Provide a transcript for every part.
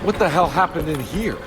What the hell happened in here?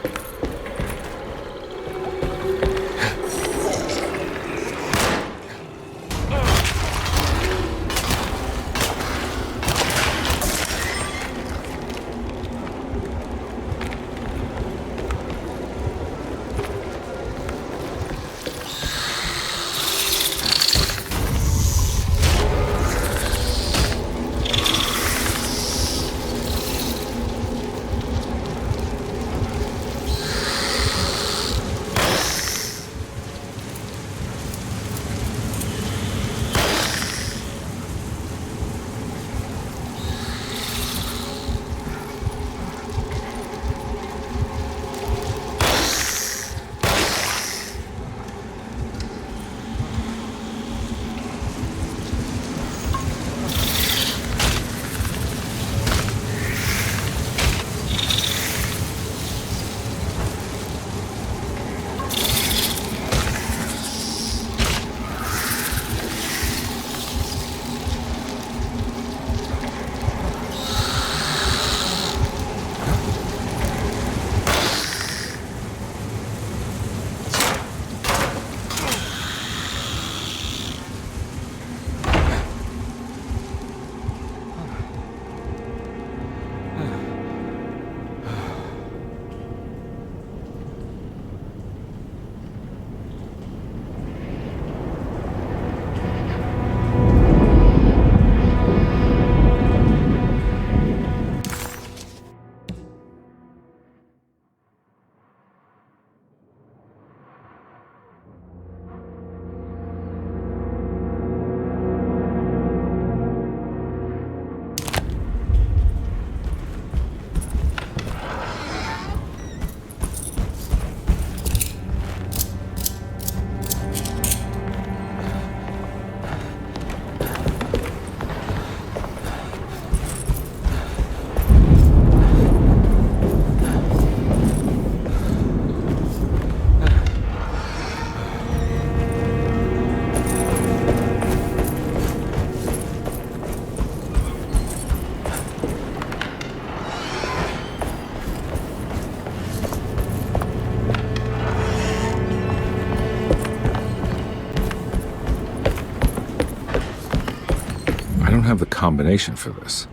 I don't have the combination for this.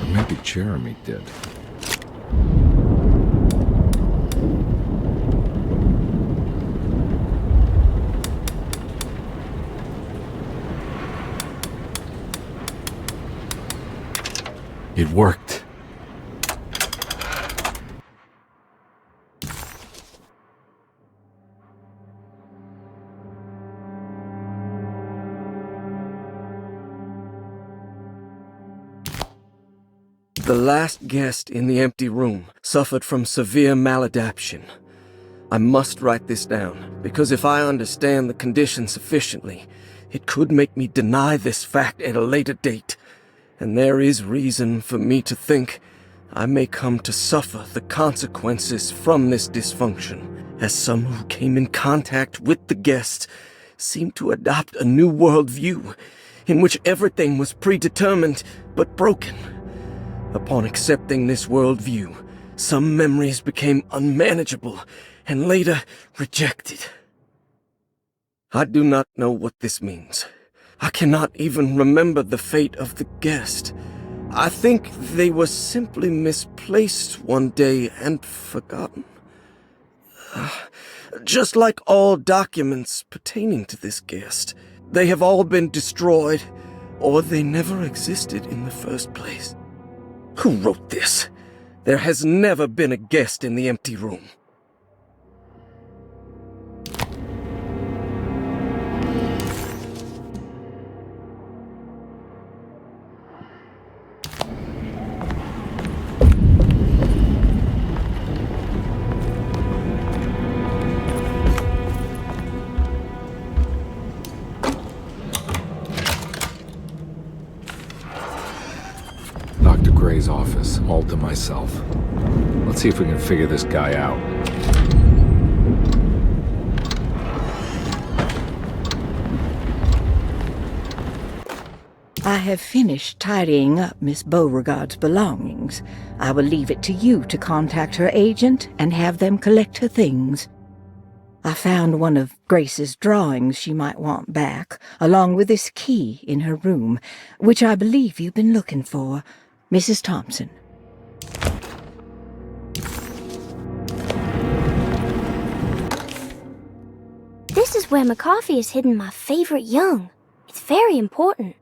Or maybe Jeremy did. It worked. The last guest in the empty room suffered from severe maladaptation. I must write this down, because if I understand the condition sufficiently, it could make me deny this fact at a later date, and there is reason for me to think I may come to suffer the consequences from this dysfunction, as some who came in contact with the guest seemed to adopt a new worldview, in which everything was predetermined but broken. Upon accepting this worldview, some memories became unmanageable and later rejected. I do not know what this means. I cannot even remember the fate of the guest. I think they were simply misplaced one day and forgotten. Just like all documents pertaining to this guest, they have all been destroyed, or they never existed in the first place. Who wrote this? There has never been a guest in the empty room. Dr. Gray's office, all to myself. Let's see if we can figure this guy out. I have finished tidying up Miss Beauregard's belongings. I will leave it to you to contact her agent and have them collect her things. I found one of Grace's drawings she might want back, along with this key in her room, which I believe you've been looking for. Mrs. Thompson. This is where McCarthy has hidden my favorite young. It's very important.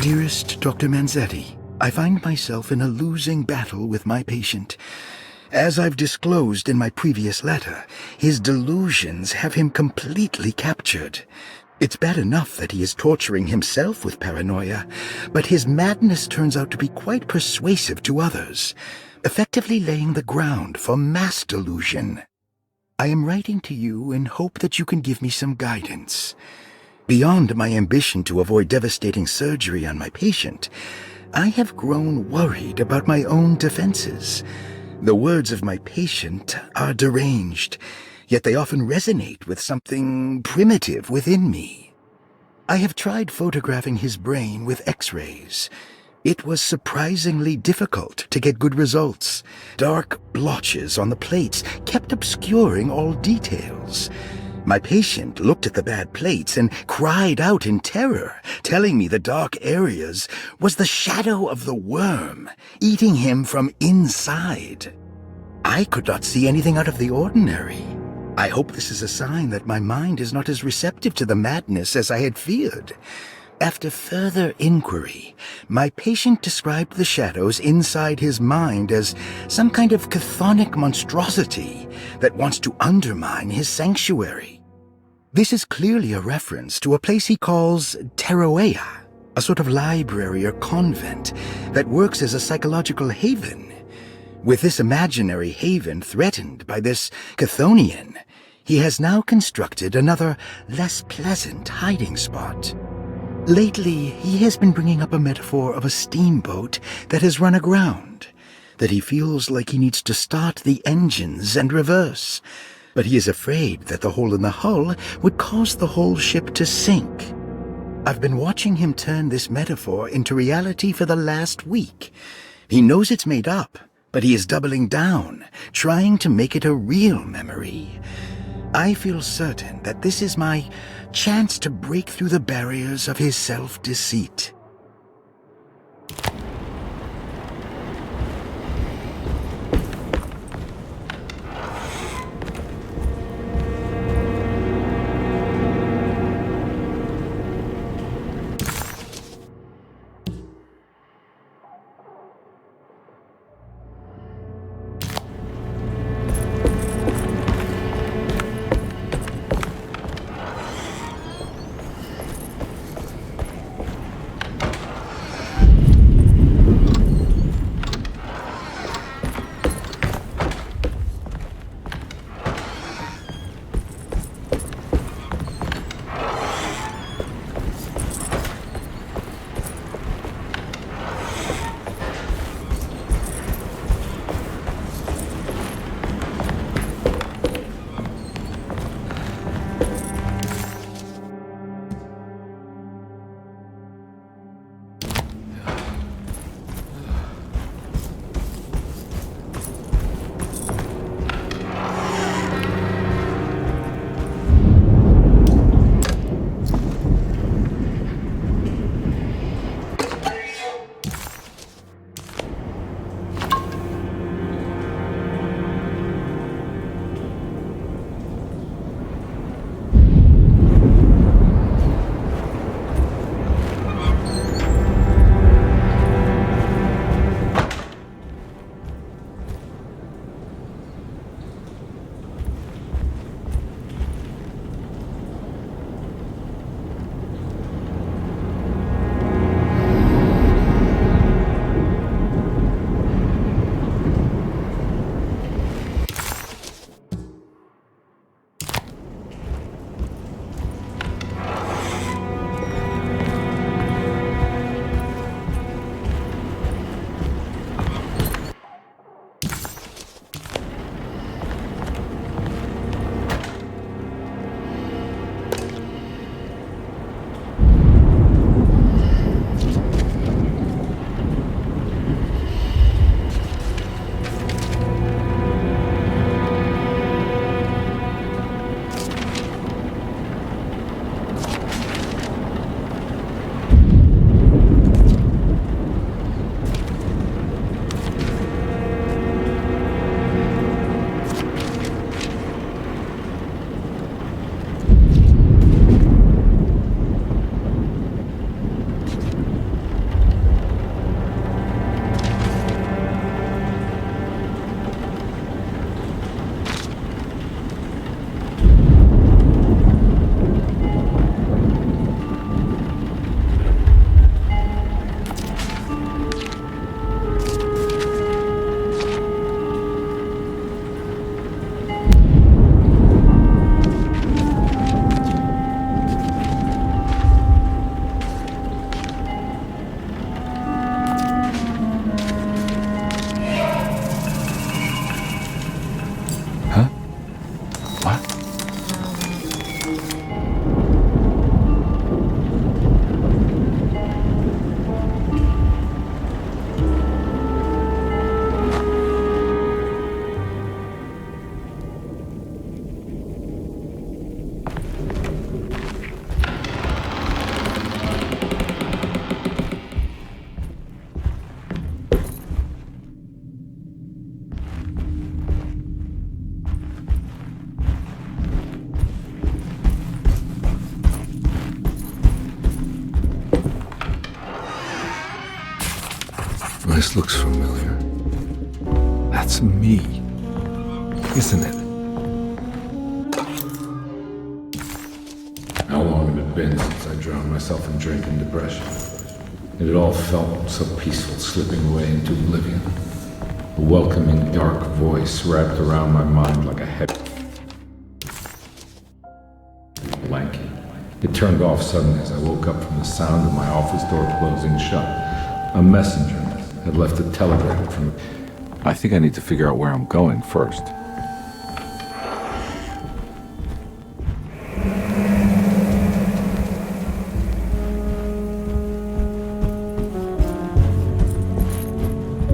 Dearest Dr. Manzetti, I find myself in a losing battle with my patient. As I've disclosed in my previous letter, his delusions have him completely captured. It's bad enough that he is torturing himself with paranoia, but his madness turns out to be quite persuasive to others, effectively laying the ground for mass delusion. I am writing to you in hope that you can give me some guidance. Beyond my ambition to avoid devastating surgery on my patient, I have grown worried about my own defenses. The words of my patient are deranged, yet they often resonate with something primitive within me. I have tried photographing his brain with X-rays. It was surprisingly difficult to get good results. Dark blotches on the plates kept obscuring all details. My patient looked at the bad plates and cried out in terror, telling me the dark areas was the shadow of the worm, eating him from inside. I could not see anything out of the ordinary. I hope this is a sign that my mind is not as receptive to the madness as I had feared. After further inquiry, my patient described the shadows inside his mind as some kind of chthonic monstrosity that wants to undermine his sanctuary. This is clearly a reference to a place he calls Teroea, a sort of library or convent that works as a psychological haven. With this imaginary haven threatened by this Chthonian, he has now constructed another, less pleasant hiding spot. Lately, he has been bringing up a metaphor of a steamboat that has run aground, that he feels like he needs to start the engines and reverse, but he is afraid that the hole in the hull would cause the whole ship to sink. I've been watching him turn this metaphor into reality for the last week. He knows it's made up, but he is doubling down, trying to make it a real memory. I feel certain that this is my chance to break through the barriers of his self-deceit. This looks familiar. That's me, isn't it? How long had it been since I drowned myself in drink and depression? It had all felt so peaceful, slipping away into oblivion. A welcoming, dark voice wrapped around my mind like a heavy blanket. It turned off suddenly as I woke up from the sound of my office door closing shut. A messenger had left a telegram from... I think I need to figure out where I'm going first.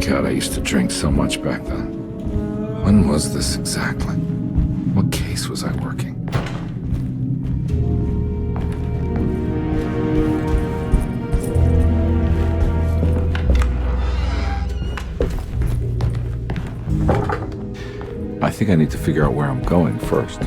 God, I used to drink so much back then. When was this exactly? What case was I working? I think I need to figure out where I'm going first.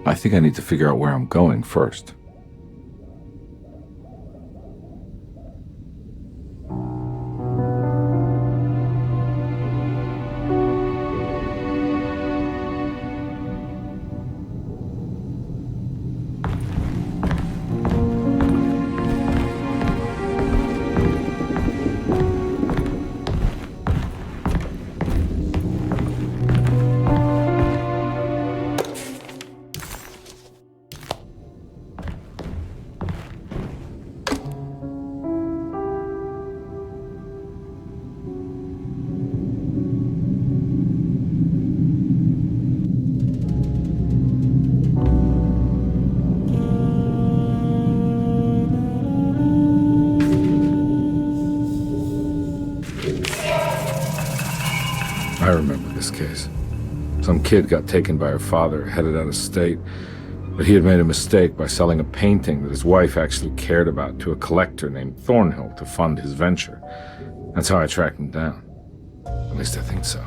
I think I need to figure out where I'm going first. I remember this case. Some kid got taken by her father, headed out of state, but he had made a mistake by selling a painting that his wife actually cared about to a collector named Thornhill to fund his venture. That's how I tracked him down. At least I think so.